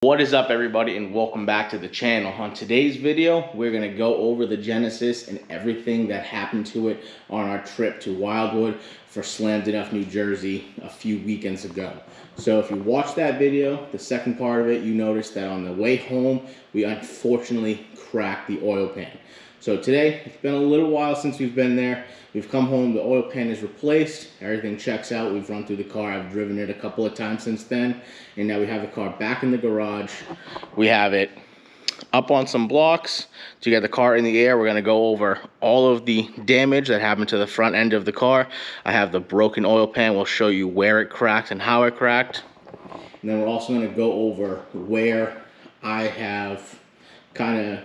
What is up, everybody, and welcome back to the channel. On today's video, we're going to go over the Genesis and everything that happened to it on our trip to Wildwood for Slammed Enough, New Jersey a few weekends ago. So if you watched that video, the second part of it, you noticed that on the way home, we unfortunately cracked the oil pan. So today, it's been a little while since we've been there. We've come home, the oil pan is replaced, everything checks out. We've run through the car, I've driven it a couple of times since then, and now we have the car back in the garage. We have it up on some blocks to get the car in the air. We're gonna go over all of the damage that happened to the front end of the car. I have the broken oil pan. We'll show you where it cracked and how it cracked. And then we're also gonna go over where I have kind of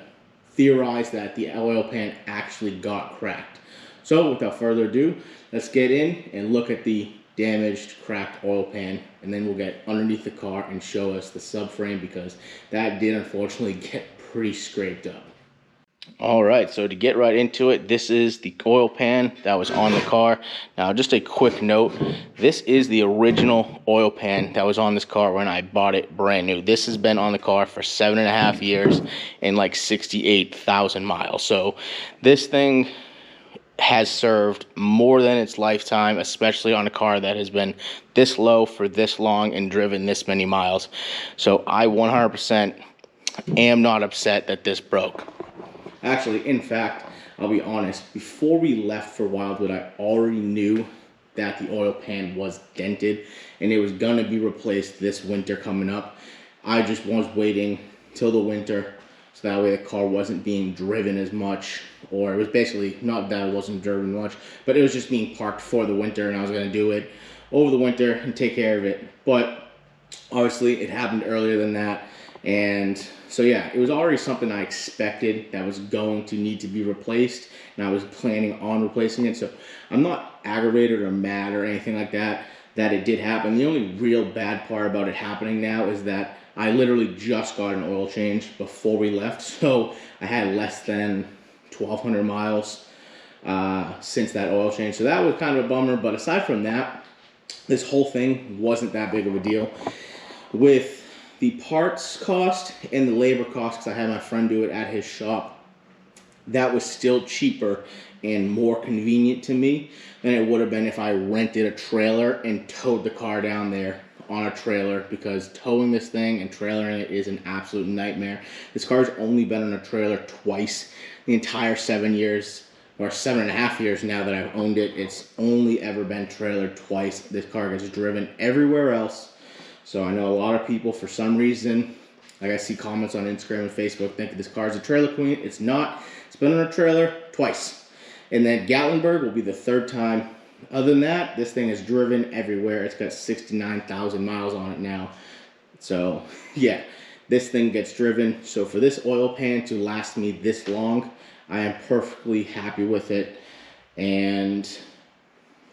theorized that the oil pan actually got cracked. So without further ado, let's get in and look at the damaged, cracked oil pan, and then we'll get underneath the car and show us the subframe, because that did unfortunately get pretty scraped up. All right, so to get right into it, this is the oil pan that was on the car. Now, just a quick note, this is the original oil pan that was on this car when I bought it brand new. This has been on the car for 7.5 years and like 68,000 miles. So this thing has served more than its lifetime, especially on a car that has been this low for this long and driven this many miles. So I 100% am not upset that this broke. Actually, in fact, I'll be honest, before we left for Wildwood, I already knew that the oil pan was dented and it was gonna be replaced this winter coming up. I just was waiting till the winter, so that way the car wasn't being driven as much, or it was basically not that it wasn't driven much, but it was just being parked for the winter, and I was going to do it over the winter and take care of it. But obviously it happened earlier than that, and so yeah, it was already something I expected that was going to need to be replaced, and I was planning on replacing it. So I'm not aggravated or mad or anything like that it did happen. The only real bad part about it happening now is that I literally just got an oil change before we left, so I had less than 1,200 miles since that oil change. So that was kind of a bummer, but aside from that, this whole thing wasn't that big of a deal. With the parts cost and the labor cost, because I had my friend do it at his shop, that was still cheaper and more convenient to me than it would have been if I rented a trailer and towed the car down there on a trailer, because towing this thing and trailering it is an absolute nightmare. This car's only been on a trailer twice the entire 7 years, or 7.5 years now that I've owned it. It's only ever been trailered twice. This car gets driven everywhere else. So I know a lot of people, for some reason, like I see comments on Instagram and Facebook, think this car's a trailer queen. It's not. It's been on a trailer twice. And then Gatlinburg will be the third time. Other than that, this thing is driven everywhere. It's got 69,000 miles on it now. So yeah, this thing gets driven. So for this oil pan to last me this long, I am perfectly happy with it. And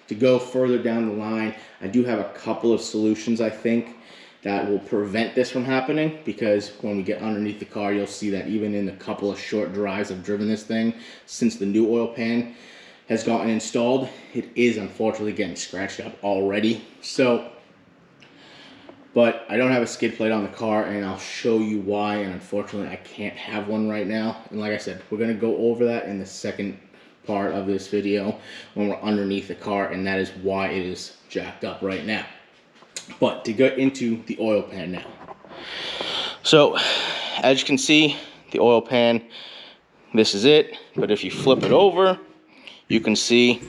to go further down the line, I do have a couple of solutions, I think, that will prevent this from happening, because when we get underneath the car, you'll see that even in the couple of short drives I've driven this thing since the new oil pan has gotten installed, it is unfortunately getting scratched up already. So, but I don't have a skid plate on the car, and I'll show you why, and unfortunately I can't have one right now. And like I said, we're gonna go over that in the second part of this video when we're underneath the car, and that is why it is jacked up right now. But to get into the oil pan now. So, as you can see, the oil pan, this is it. But if you flip it over, you can see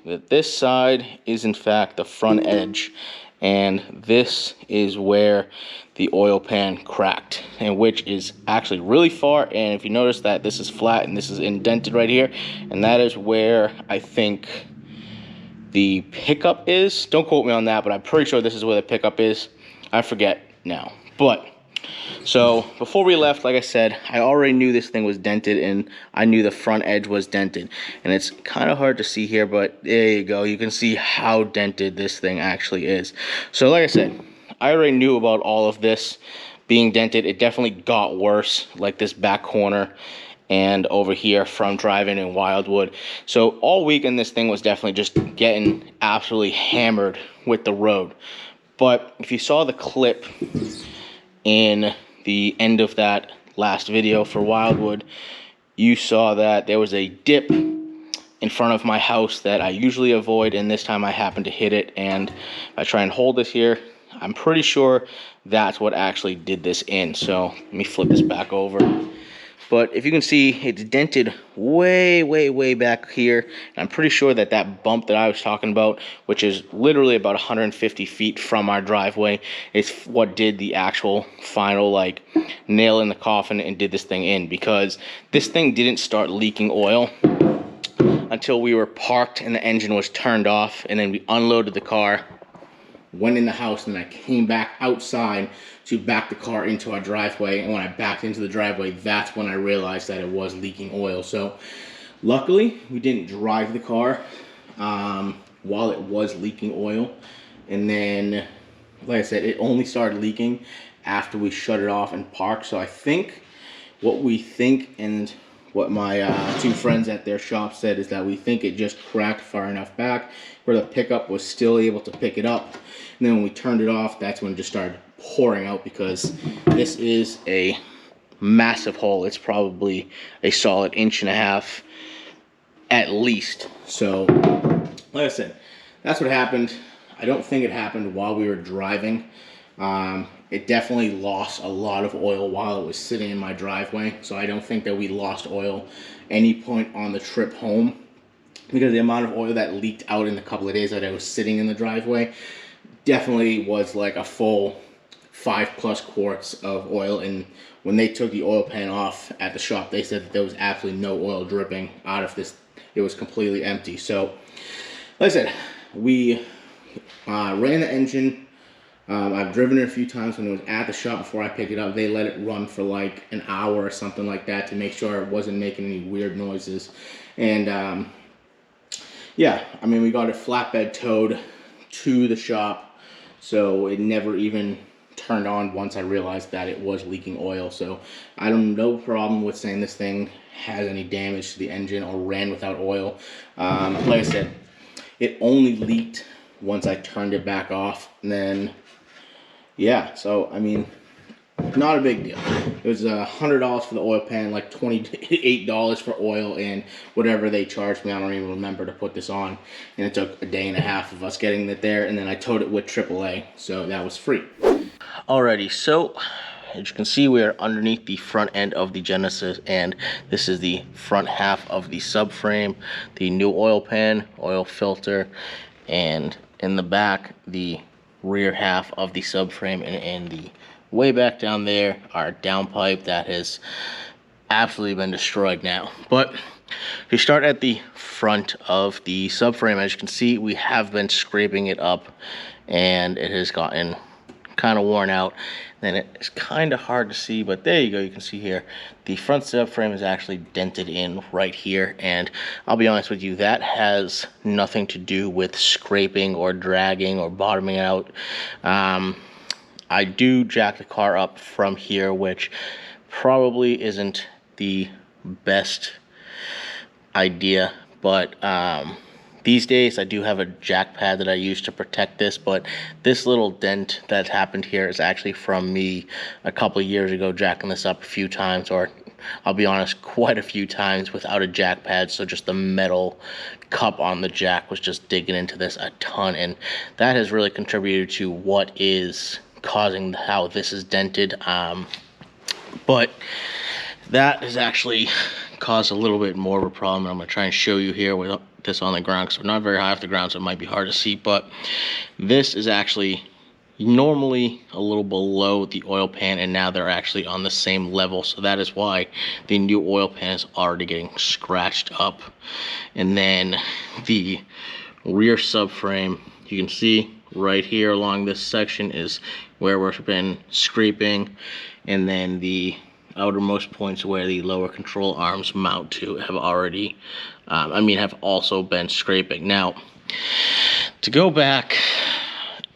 that this side is in fact the front edge, and this is where the oil pan cracked, and which is actually really far. And if you notice that this is flat and this is indented right here, and that is where I think the pickup is. Don't quote me on that, but I'm pretty sure this is where the pickup is. I forget now. But so before we left, like I said, I already knew this thing was dented, and I knew the front edge was dented. And it's kind of hard to see here, but there you go. You can see how dented this thing actually is. So like I said, I already knew about all of this being dented. It definitely got worse, like this back corner and over here from driving in Wildwood. So all weekend, this thing was definitely just getting absolutely hammered with the road. But if you saw the clip in the end of that last video for Wildwood, you saw that there was a dip in front of my house that I usually avoid, and this time I happened to hit it. And if I try and hold this here, I'm pretty sure that's what actually did this in. So let me flip this back over. But if you can see, it's dented way back here. And I'm pretty sure that that bump that I was talking about, which is literally about 150 feet from our driveway, is what did the actual final like nail in the coffin and did this thing in. Because this thing didn't start leaking oil until we were parked and the engine was turned off, and then we unloaded the car, went in the house, and then I came back outside to back the car into our driveway. And when I backed into the driveway, that's when I realized that it was leaking oil. So luckily we didn't drive the car while it was leaking oil. And then, like I said, it only started leaking after we shut it off and parked. So I think what we think, and what my two friends at their shop said, is that we think it just cracked far enough back where the pickup was still able to pick it up. And then when we turned it off, that's when it just started pouring out, because this is a massive hole. It's probably a solid 1.5 inches at least. So like I said, that's what happened. I don't think it happened while we were driving. It definitely lost a lot of oil while it was sitting in my driveway. So I don't think that we lost oil any point on the trip home, because the amount of oil that leaked out in the couple of days that I was sitting in the driveway definitely was like a full 5+ quarts of oil. And when they took the oil pan off at the shop, they said that there was absolutely no oil dripping out of this. It was completely empty. So like I said, we ran the engine. I've driven it a few times when it was at the shop before I picked it up. They let it run for like an hour or something like that to make sure it wasn't making any weird noises. And yeah, I mean, we got it flatbed towed to the shop, so it never even turned on once I realized that it was leaking oil. So I don't no problem with saying this thing has any damage to the engine or ran without oil. Like I said, it only leaked once I turned it back off, and then yeah, so I mean, not a big deal. It was $100 for the oil pan, like $28 for oil, and whatever they charged me, I don't even remember, to put this on. And it took 1.5 days of us getting it there, and then I towed it with AAA, so that was free. Alrighty, so as you can see, we are underneath the front end of the Genesis, and this is the front half of the subframe, the new oil pan, oil filter, and in the back, the rear half of the subframe, and the way back down there, our downpipe that has absolutely been destroyed now. But if you start at the front of the subframe, as you can see, we have been scraping it up, and it has gotten kind of worn out. Then it's kind of hard to see, but there you go. You can see here the front subframe is actually dented in right here, and I'll be honest with you, that has nothing to do with scraping or dragging or bottoming out. I do jack the car up from here, which probably isn't the best idea, but these days I do have a jack pad that I use to protect this. But this little dent that happened here is actually from me a couple of years ago jacking this up a few times, or I'll be honest, quite a few times without a jack pad. So just the metal cup on the jack was just digging into this a ton, and that has really contributed to what is causing how this is dented. But that has actually caused a little bit more of a problem. I'm going to try and show you here with this on the ground, because we're not very high off the ground, so it might be hard to see. But this is actually normally a little below the oil pan, and now they're actually on the same level. So that is why the new oil pan is already getting scratched up. And then the rear subframe, you can see right here along this section is where we've been scraping, and then the outermost points where the lower control arms mount to have already have also been scraping. Now, to go back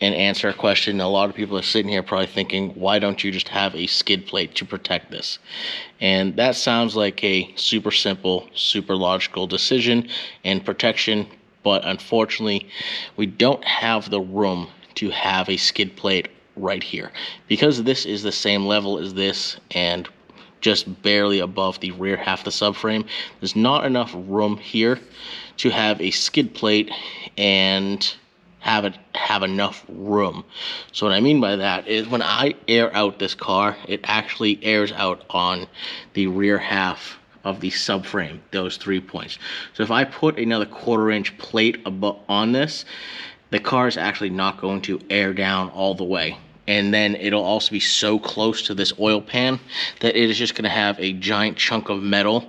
and answer a question, a lot of people are sitting here probably thinking, why don't you just have a skid plate to protect this? And that sounds like a super simple, super logical decision and protection, but unfortunately we don't have the room to have a skid plate right here. Because this is the same level as this and just barely above the rear half of the subframe, there's not enough room here to have a skid plate and have enough room. So what I mean by that is when I air out this car, it actually airs out on the rear half of the subframe, those 3 points. So if I put another 1/4 inch plate above on this, the car is actually not going to air down all the way. And then it'll also be so close to this oil pan that it is just going to have a giant chunk of metal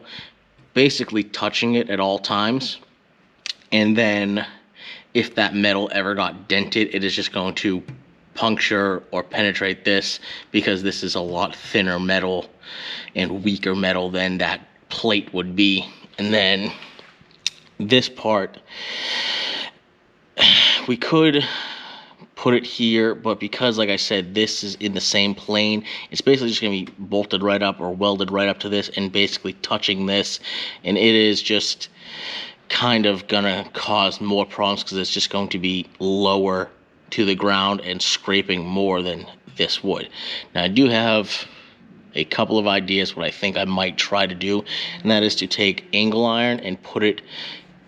basically touching it at all times. And then if that metal ever got dented, it is just going to puncture or penetrate this, because this is a lot thinner metal and weaker metal than that plate would be. And then this part, we could put it here, but because, like I said, this is in the same plane, it's basically just going to be bolted right up or welded right up to this and basically touching this, and it is just kind of gonna cause more problems because it's just going to be lower to the ground and scraping more than this would. Now I do have a couple of ideas what I think I might try to do, and that is to take angle iron and put it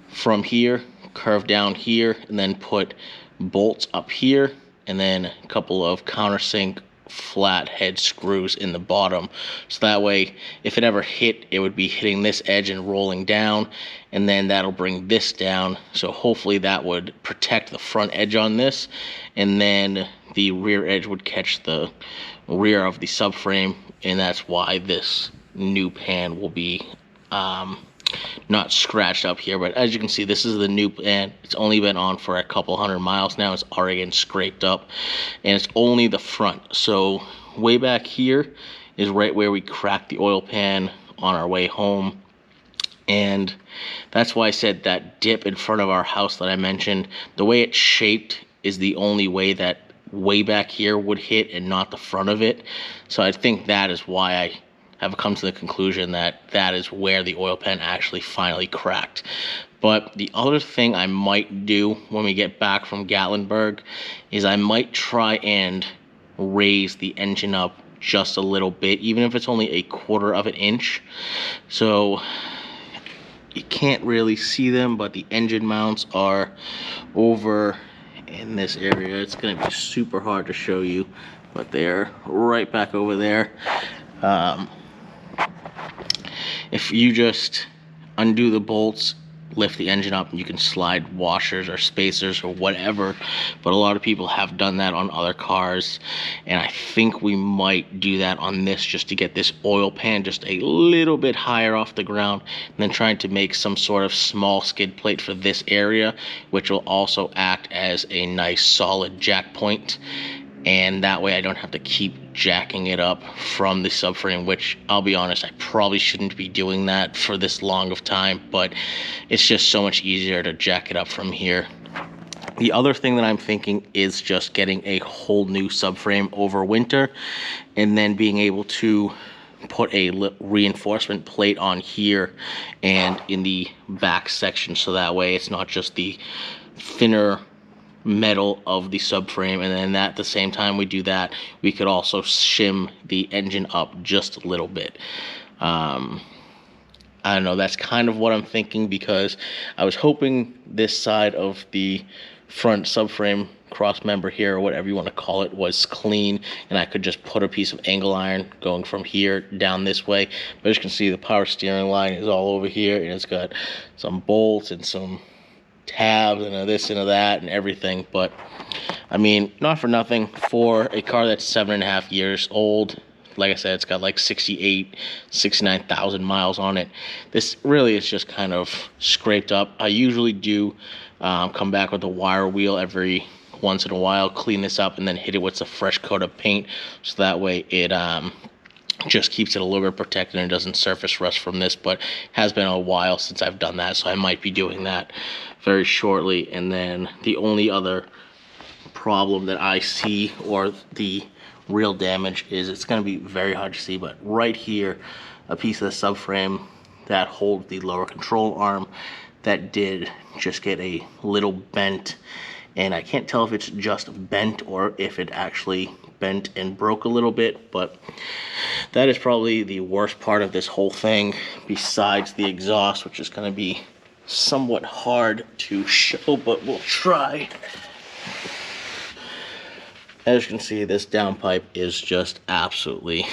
from here, curve down here, and then put bolts up here, and then a couple of countersink flat head screws in the bottom, so that way if it ever hit, it would be hitting this edge and rolling down, and then that'll bring this down. So hopefully that would protect the front edge on this, and then the rear edge would catch the rear of the subframe, and that's why this new pan will be not scratched up here. But as you can see, this is the new pan. It's only been on for a couple 100 miles now. It's already getting scraped up, and it's only the front. So way back here is right where we cracked the oil pan on our way home, and that's why I said that dip in front of our house that I mentioned, the way it's shaped is the only way that way back here would hit and not the front of it. So I think that is why I have come to the conclusion that that is where the oil pan actually finally cracked. But the other thing I might do when we get back from Gatlinburg is I might try and raise the engine up just a little bit, even if it's only a 1/4 of an inch. So you can't really see them, but the engine mounts are over in this area. It's going to be super hard to show you, but they're right back over there. If you just undo the bolts, lift the engine up, and you can slide washers or spacers or whatever, but a lot of people have done that on other cars, and I think we might do that on this just to get this oil pan just a little bit higher off the ground, and then trying to make some sort of small skid plate for this area, which will also act as a nice solid jack point. And that way I don't have to keep jacking it up from the subframe, which I'll be honest, I probably shouldn't be doing that for this long of time, but it's just so much easier to jack it up from here. The other thing that I'm thinking is just getting a whole new subframe over winter, and then being able to put a reinforcement plate on here and in the back section, so that way it's not just the thinner metal of the subframe, and then at the same time we do that, we could also shim the engine up just a little bit. I don't know, that's kind of what I'm thinking, because I was hoping this side of the front subframe cross member here, or whatever you want to call it, was clean, and I could just put a piece of angle iron going from here down this way. But as you can see, the power steering line is all over here, and it's got some bolts and some tabs and a this and a that and everything. But I mean, not for nothing, for a car that's 7.5 years old, like I said, it's got like 69,000 miles on it. This really is just kind of scraped up. I usually do come back with a wire wheel every once in a while, clean this up, and then hit it with a fresh coat of paint, so that way it just keeps it a little bit protected and it doesn't surface rust from this. But it has been a while since I've done that, so I might be doing that very shortly. And then the only other problem that I see, or the real damage, is it's going to be very hard to see, but right here, a piece of the subframe that holds the lower control arm, that did just get a little bent, and I can't tell if it's just bent or if it actually bent and broke a little bit, but that is probably the worst part of this whole thing, besides the exhaust, which is going to be somewhat hard to show, but we'll try. As you can see, this downpipe is just absolutely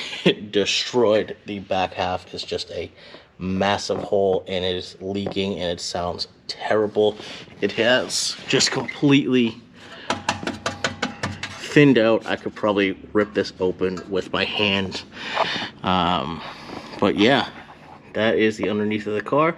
destroyed. The back half is just a massive hole, and it is leaking, and it sounds terrible. It has just completely thinned out. I could probably rip this open with my hand. But yeah, that is the underneath of the car,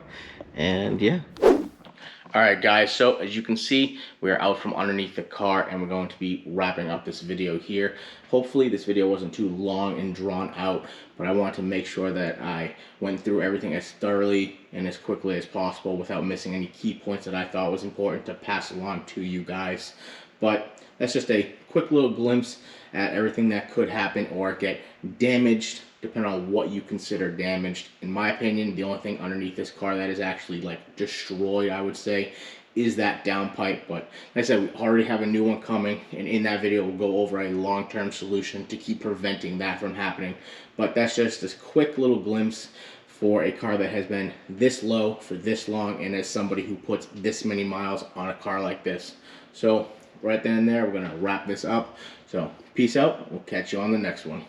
and yeah. All right, guys, so as you can see, we are out from underneath the car, and we're going to be wrapping up this video here. Hopefully this video wasn't too long and drawn out, but I wanted to make sure that I went through everything as thoroughly and as quickly as possible without missing any key points that I thought was important to pass along to you guys. But that's just a quick little glimpse at everything that could happen or get damaged, depending on what you consider damaged. In my opinion, the only thing underneath this car that is actually like destroyed, I would say, is that downpipe. But like I said, we already have a new one coming, and in that video we'll go over a long-term solution to keep preventing that from happening. But that's just this quick little glimpse for a car that has been this low for this long, and as somebody who puts this many miles on a car like this. So right then and there, we're gonna wrap this up. So peace out, we'll catch you on the next one.